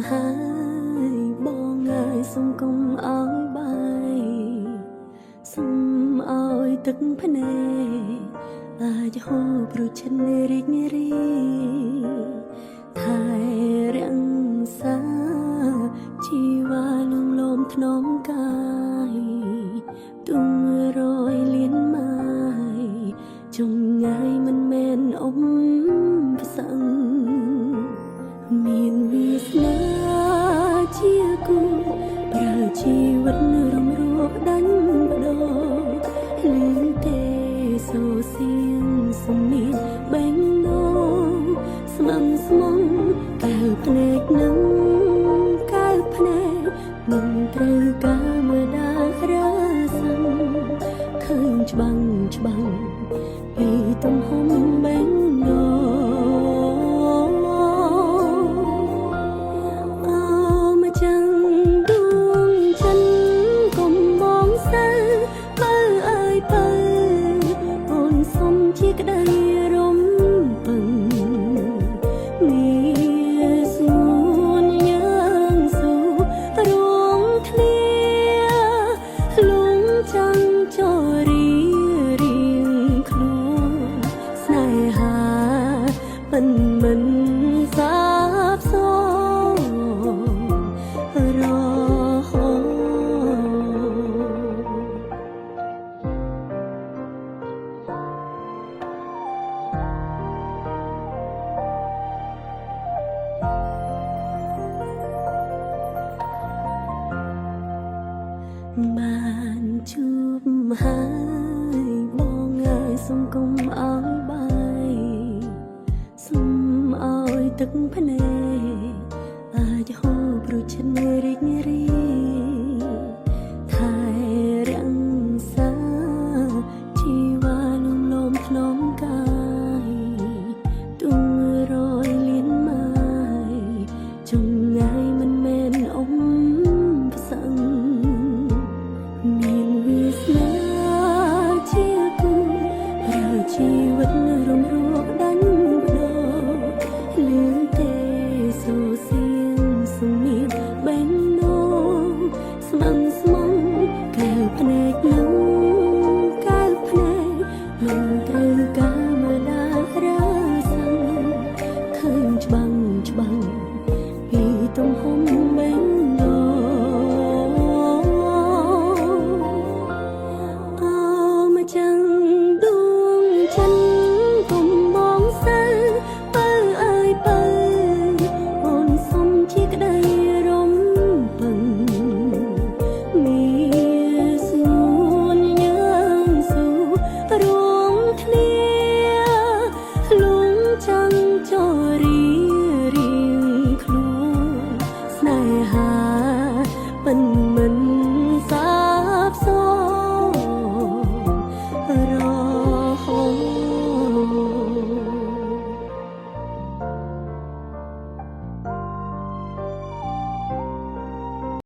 ហើយបងអើយសុំកុំអោយបាយសុំអោយទឹកភ្នែកអាចហូរព្រោះចិនរីករាយថែរាំងសាជីវ៉ាលងលោមថ្នមកាយទុំរយលៀនម៉ាយចងងាយមិនមែនអ៊ំផ្សឹងមានវាសនាជាគូប្រើជីវិតរំរួលដាច់បដោលឺទេសូសៀងសំនៀងបែងណងស្មំស្មងកែវភ្នែកនឹងកែវភ្នែកមិនត្រូវការមើលដារាសិនឃើញច្បាំងច្បាំងពីទំហំបែងណងអូមកចាំងដួងចិនកុំបងសើបើអើយបើអូនសុំជាក្តីរំពឹងនេះសួនយ៉ាងស៊ូរងគ្នាលងចាំចរីរៀងខ្លួនស្នេហាមិនសាបសូន្យរហូតបានជួបហើយបងអើយសុំកុំអោយបាយសុំអោយទឹកភ្នែកអាចហូរព្រោះចិនរីករាយ